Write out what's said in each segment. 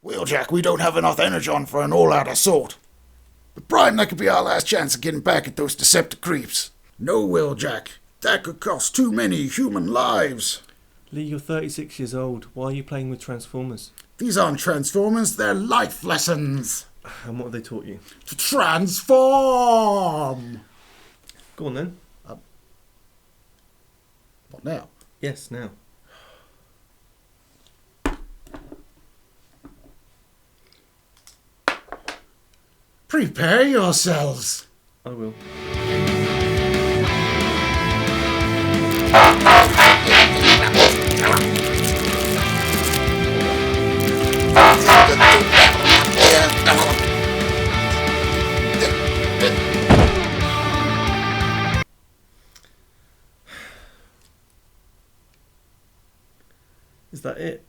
Wheeljack, we don't have enough energon for an all-out assault. But Prime, that could be our last chance of getting back at those Deceptor creeps. No, Wheeljack. That could cost too many human lives. Lee, you're 36 years old. Why are you playing with Transformers? These aren't Transformers, they're life lessons. And what have they taught you? To transform! Go on then. What now? Yes, now. Prepare yourselves. I will. Is that it?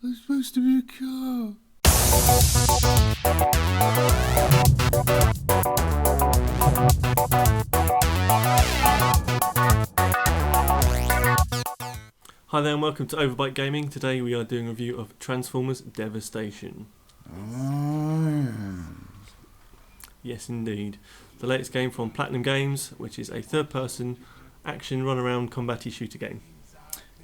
It's supposed to be a car. Hi there and welcome to Overbite Gaming. Today we are doing a review of Transformers Devastation. Yes indeed. The latest game from Platinum Games, which is a third-person action run-around combat-y shooter game.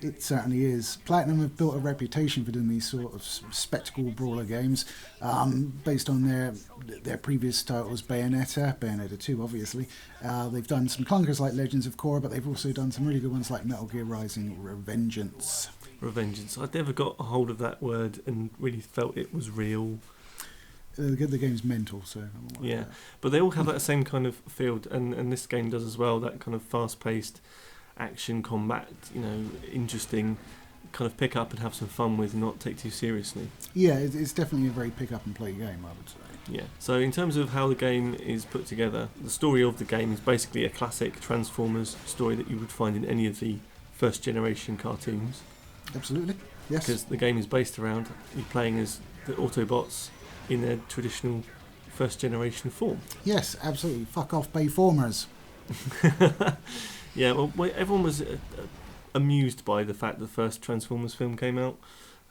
It certainly is. Platinum have built a reputation for doing these sort of spectacle brawler games, based on their previous titles, Bayonetta 2 obviously. They've done some clunkers like Legends of Korra, but they've also done some really good ones like Metal Gear Rising or Revengeance. I'd never got a hold of that word and really felt it was real. The game's mental, so... Yeah, but they all have that same kind of field, and this game does as well, that kind of fast-paced action combat, interesting, kind of pick up and have some fun with, and not take too seriously. Yeah, it's definitely a very pick up and play game, I would say. Yeah, so in terms of how the game is put together, the story of the game is basically a classic Transformers story that you would find in any of the first generation cartoons. Absolutely, yes. Because the game is based around you playing as the Autobots in their traditional first generation form. Yes, absolutely. Fuck off, Bayformers. Yeah, well, everyone was amused by the fact that the first Transformers film came out,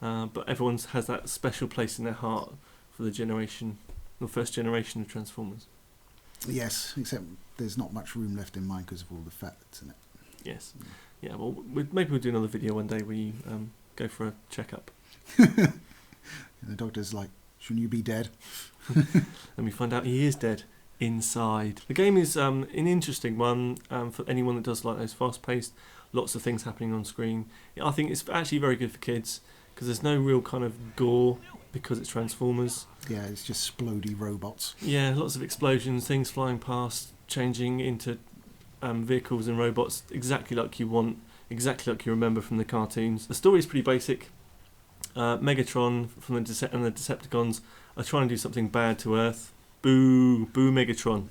but everyone has that special place in their heart for the first generation of Transformers. Yes, except there's not much room left in mine because of all the fat that's in it. Yes. Yeah, well, maybe we'll do another video one day where you go for a checkup. And the doctor's like, shouldn't you be dead? And we find out he is dead inside. The game is an interesting one for anyone that does like those fast-paced, lots of things happening on screen. I think it's actually very good for kids because there's no real kind of gore because it's Transformers. Yeah, it's just splodey robots. Yeah, lots of explosions, things flying past, changing into vehicles and robots exactly like you want, exactly like you remember from the cartoons. The story is pretty basic. Megatron and the Decepticons are trying to do something bad to Earth. Boo Megatron.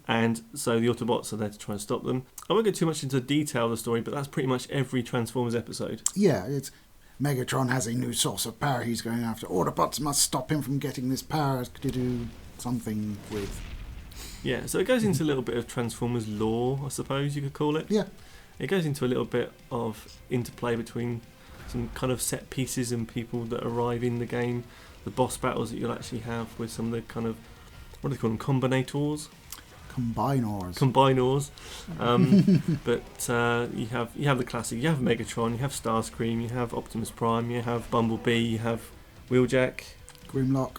And so the Autobots are there to try and stop them. I won't go too much into detail of the story, but that's pretty much every Transformers episode. Yeah, it's Megatron has a new source of power he's going after. Autobots must stop him from getting this power to do something with. Yeah, so it goes into a little bit of Transformers lore, I suppose you could call it. Yeah. It goes into a little bit of interplay between some kind of set pieces and people that arrive in the game, the boss battles that you'll actually have with some of the kind of, what do they call them, combinators? Combinors. But you have the classic. You have Megatron, you have Starscream, you have Optimus Prime, you have Bumblebee, you have Wheeljack, Grimlock,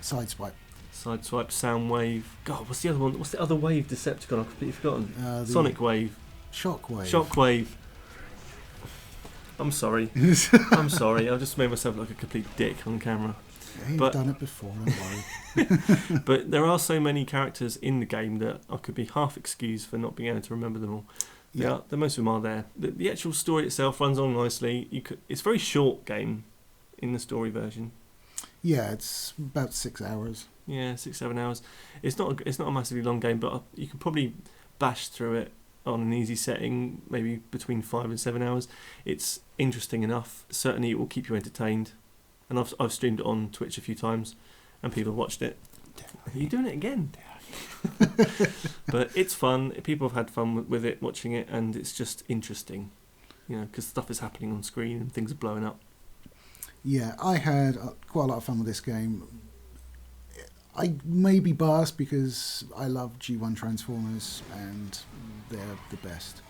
Sideswipe, Soundwave. God, what's the other one? What's the other wave Decepticon? I've completely forgotten. Sonic Wave. Shockwave. I'm sorry. I just made myself look like a complete dick on camera. Yeah, you've done it before, don't worry. But there are so many characters in the game that I could be half excused for not being able to remember them all. Yeah, most of them are there. The actual story itself runs on nicely. It's a very short game in the story version. Yeah, it's about 6 hours. Yeah, 6-7 hours. It's not a massively long game, but you can probably bash through it on an easy setting, maybe between 5 and 7 hours. It's interesting enough. Certainly, it will keep you entertained. And I've streamed it on Twitch a few times, and people have watched it. Are you doing it again? But it's fun. People have had fun with it, watching it, and it's just interesting, because stuff is happening on screen and things are blowing up. Yeah, I had quite a lot of fun with this game. I may be biased because I love G1 Transformers and they're the best.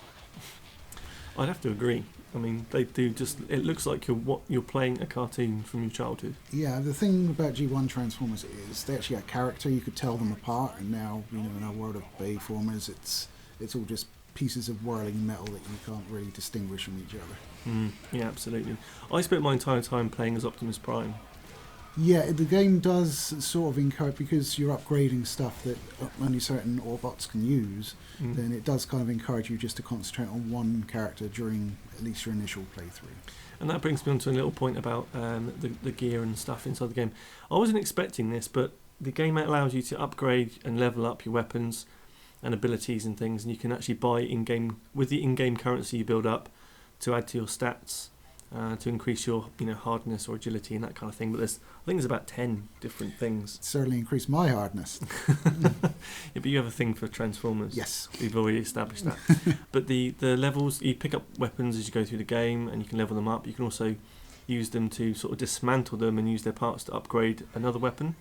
I'd have to agree. I mean, they do just. It looks like you're playing a cartoon from your childhood. Yeah, the thing about G1 Transformers is they actually had character. You could tell them apart, and now in our world of Bayformers, it's all just pieces of whirling metal that you can't really distinguish from each other. Yeah, absolutely. I spent my entire time playing as Optimus Prime. Yeah, the game does sort of encourage, because you're upgrading stuff that only certain Autobots can use, then it does kind of encourage you just to concentrate on one character during at least your initial playthrough. And that brings me on to a little point about the gear and stuff inside the game. I wasn't expecting this, but the game allows you to upgrade and level up your weapons and abilities and things, and you can actually buy in-game, with the in-game currency you build up, to add to your stats. To increase your hardness or agility and that kind of thing, but I think there's about 10 different things. Certainly increase my hardness. Yeah, but you have a thing for Transformers. Yes, we've already established that. But the levels, you pick up weapons as you go through the game, and you can level them up. You can also use them to sort of dismantle them and use their parts to upgrade another weapon,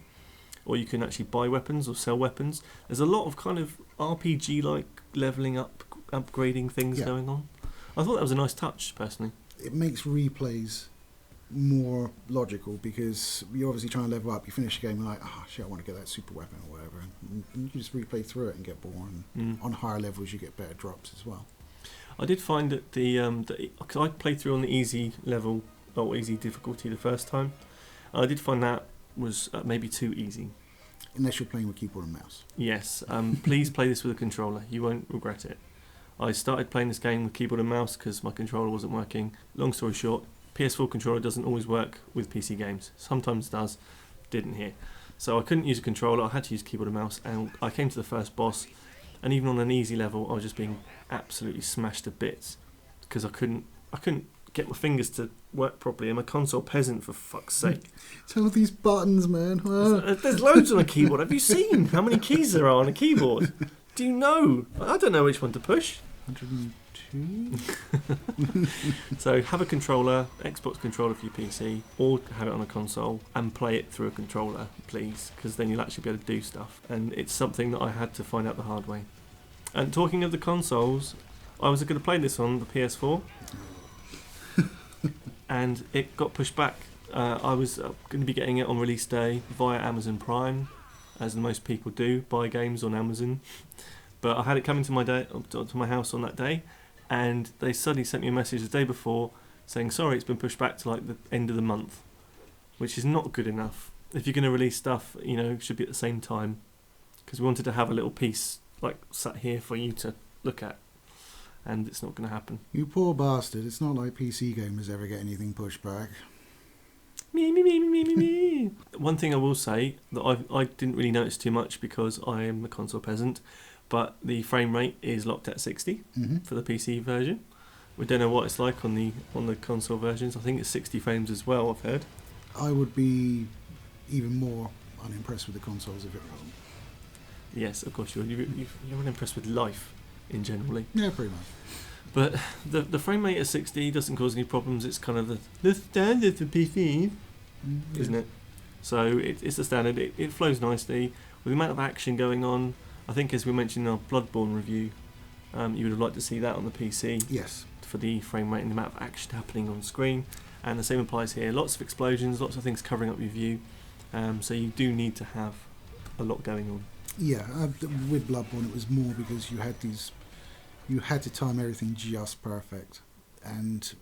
or you can actually buy weapons or sell weapons. There's a lot of kind of RPG like leveling up, upgrading things going on. I thought that was a nice touch, personally. It makes replays more logical, because you're obviously trying to level up. You finish the game and like, shit, I want to get that super weapon or whatever, and you just replay through it and get bored. And on higher levels you get better drops as well. I did find that because I played through on the easy level or easy difficulty the first time, I did find that was maybe too easy. Unless you're playing with keyboard and mouse. Yes, please play this with a controller. You won't regret it. I started playing this game with keyboard and mouse because my controller wasn't working. Long story short, PS4 controller doesn't always work with PC games. Sometimes it does, didn't here. So I couldn't use a controller, I had to use keyboard and mouse, and I came to the first boss, and even on an easy level I was just being absolutely smashed to bits because I couldn't get my fingers to work properly. I'm a console peasant, for fuck's sake. It's all these buttons, man. There's loads on a keyboard. Have you seen how many keys there are on a keyboard? Do you know? I don't know which one to push. 102? So have a controller, Xbox controller for your PC, or have it on a console and play it through a controller, please, because then you'll actually be able to do stuff. And it's something that I had to find out the hard way. And talking of the consoles, I was going to play this on the PS4 and it got pushed back. I was going to be getting it on release day via Amazon Prime, as most people do, buy games on Amazon. But I had it coming to my house on that day, and they suddenly sent me a message the day before saying, sorry, it's been pushed back to like the end of the month, which is not good enough. If you're going to release stuff, it should be at the same time, because we wanted to have a little piece like sat here for you to look at, and it's not going to happen. You poor bastard. It's not like PC gamers ever get anything pushed back. Me. One thing I will say that I didn't really notice too much because I am a console peasant, but the frame rate is locked at 60 for the PC version. We don't know what it's like on the console versions. I think it's 60 frames as well, I've heard. I would be even more unimpressed with the consoles if it wasn't. Yes, of course you're unimpressed with life in generally. Yeah, pretty much. But the frame rate at 60 doesn't cause any problems. It's kind of the standard for PC, isn't it? So it's the standard. It flows nicely with the amount of action going on. I think, as we mentioned in our Bloodborne review, you would have liked to see that on the PC. Yes. For the frame rate and the amount of action happening on screen. And the same applies here. Lots of explosions, lots of things covering up your view. So you do need to have a lot going on. Yeah, with Bloodborne it was more because you had to time everything just perfect. And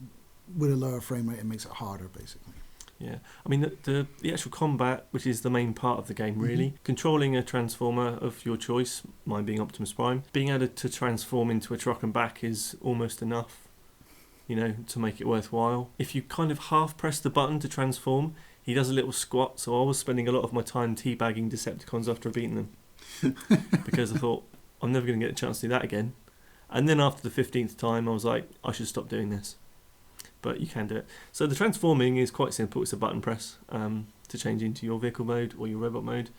with a lower frame rate it makes it harder, basically. Yeah, I mean the actual combat, which is the main part of the game, really. Controlling a transformer of your choice, mine being Optimus Prime, being able to transform into a truck and back is almost enough, to make it worthwhile. If you kind of half press the button to transform, he does a little squat, so I was spending a lot of my time teabagging Decepticons after beating them. Because I thought, I'm never going to get a chance to do that again. And then after the 15th time, I was like, I should stop doing this. But you can do it. So the transforming is quite simple. It's a button press to change into your vehicle mode or your robot mode.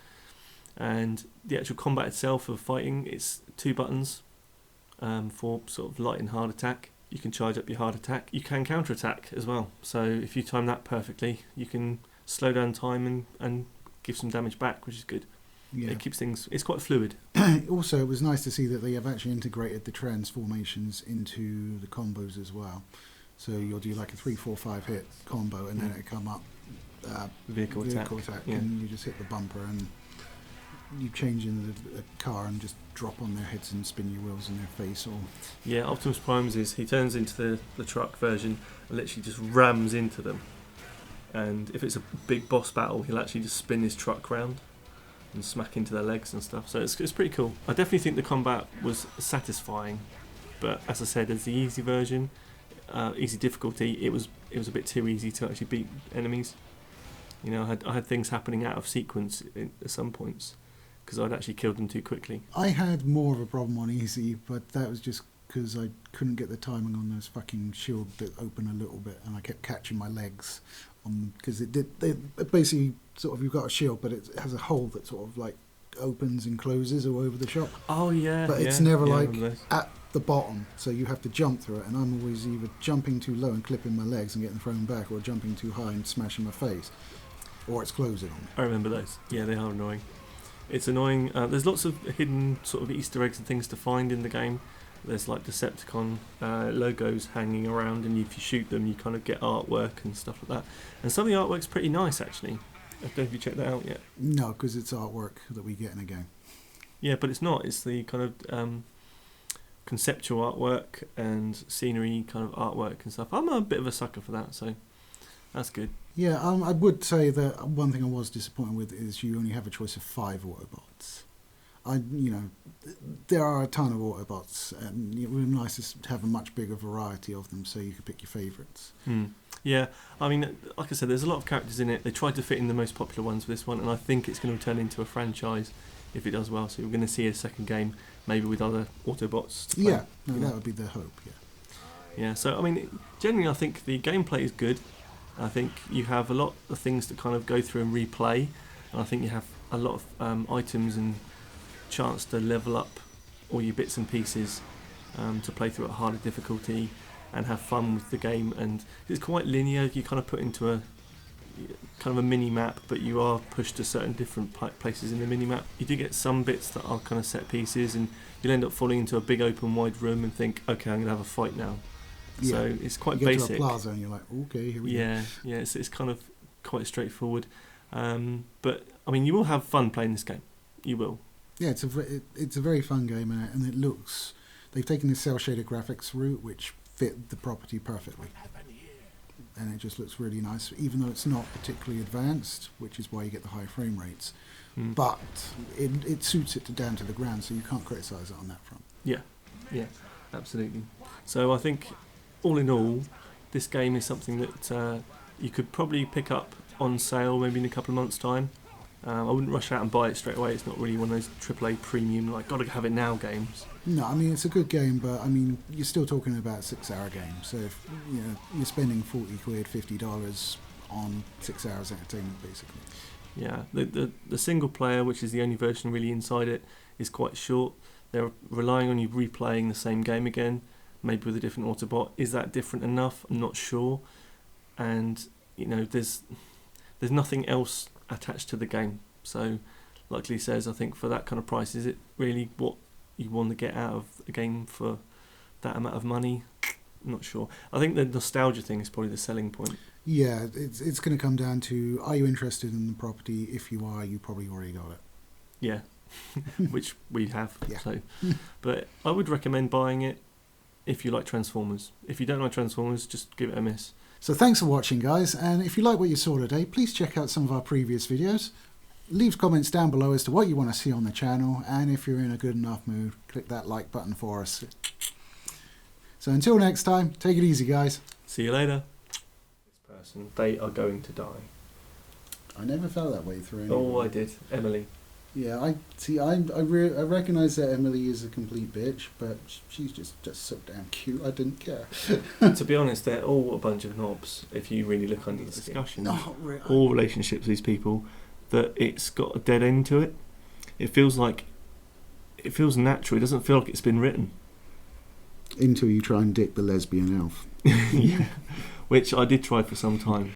And the actual combat itself of fighting, it's 2 buttons for sort of light and hard attack. You can charge up your hard attack. You can counter attack as well. So if you time that perfectly, you can slow down time and give some damage back, which is good. Yeah. It keeps things. It's quite fluid. Also, it was nice to see that they have actually integrated the transformations into the combos as well. So you'll do like a 3-4-5 hit combo, and then it'll come up Vehicle attack. Yeah. And you just hit the bumper, and you change in the car and just drop on their heads and spin your wheels in their face. Or Yeah, Optimus Prime's is he turns into the truck version and literally just rams into them. And if it's a big boss battle, he'll actually just spin his truck round and smack into their legs and stuff. So it's pretty cool. I definitely think the combat was satisfying, but as I said, as the easy version, easy difficulty, it was a bit too easy to actually beat enemies. You know, I had things happening out of sequence at some points because I'd actually killed them too quickly. I had more of a problem on easy, but that was just because I couldn't get the timing on those fucking shield that open a little bit, and I kept catching my legs on because it basically sort of, you've got a shield, but it has a hole that sort of like opens and closes all over the shop. Oh yeah, but it's never like at the bottom, so you have to jump through it, and I'm always either jumping too low and clipping my legs and getting thrown back, or jumping too high and smashing my face, or it's closing on me. I remember those. Yeah, they are annoying. It's annoying. There's lots of hidden sort of Easter eggs and things to find in the game. There's like Decepticon logos hanging around, and if you shoot them, you kind of get artwork and stuff like that. And some of the artwork's pretty nice, actually. I don't know if you checked that out yet. No, because it's artwork that we get in a game. Yeah, but it's not. It's the kind of conceptual artwork and scenery kind of artwork and stuff. I'm a bit of a sucker for that, so that's good. Yeah, I would say that one thing I was disappointed with is you only have a choice of 5 Autobots. There are a ton of Autobots, and it would be nice to have a much bigger variety of them so you could pick your favourites. Yeah, I mean, like I said, there's a lot of characters in it. They tried to fit in the most popular ones for this one, and I think it's going to turn into a franchise if it does well. So you're going to see a second game, maybe with other Autobots to play. Yeah, that would be the hope, Yeah, so, I mean, generally I think the gameplay is good. I think you have a lot of things to kind of go through and replay, and I think you have a lot of items and chance to level up all your bits and pieces to play through at harder difficulty and have fun with the game. And it's quite linear. You kind of put into a kind of a mini map, but you are pushed to certain different places in the mini map. You do get some bits that are kind of set pieces, and you'll end up falling into a big open wide room and think, okay, I'm going to have a fight now. Yeah. So it's quite you get basic. To a plaza and you're like, okay, here we go. Yeah, it's kind of quite straightforward. But I mean, you will have fun playing this game. You will. Yeah, it's a very fun game, and it looks. They've taken the cel shaded graphics route, which fit the property perfectly, and it just looks really nice. Even though it's not particularly advanced, which is why you get the high frame rates, but it suits it down to the ground, so you can't criticise it on that front. Yeah, absolutely. So I think, all in all, this game is something that you could probably pick up on sale maybe in a couple of months' time. I wouldn't rush out and buy it straight away. It's not really one of those AAA premium, like, gotta have it now games. No, I mean, it's a good game, but I mean, you're still talking about a 6-hour game. So if you're spending £40, $50 on 6 hours entertainment, basically. Yeah, the single player, which is the only version really inside it, is quite short. They're relying on you replaying the same game again, maybe with a different Autobot. Is that different enough? I'm not sure. And there's nothing else attached to the game. So, like Lee says, I think for that kind of price, is it really what you want to get out of a game for that amount of money? I'm not sure. I think the nostalgia thing is probably the selling point. Yeah, it's going to come down to, are you interested in the property? If you are, you probably already got it. Yeah, which we have. Yeah. So, but I would recommend buying it if you like Transformers. If you don't like Transformers, just give it a miss. So thanks for watching, guys, and if you like what you saw today, please check out some of our previous videos. Leave comments down below as to what you want to see on the channel, and if you're in a good enough mood, click that like button for us. So until next time, take it easy, guys. See you later. This person, they are going to die. I never felt that way through anyone. Oh, I did. Emily. Yeah, I recognise that Emily is a complete bitch, but she's just so damn cute, I didn't care. To be honest, they're all a bunch of knobs, if you really look under the discussion. No, really. All relationships with these people, that it's got a dead end to it. it feels natural. It doesn't feel like it's been written. Until you try and dick the lesbian elf. Yeah, which I did try for some time.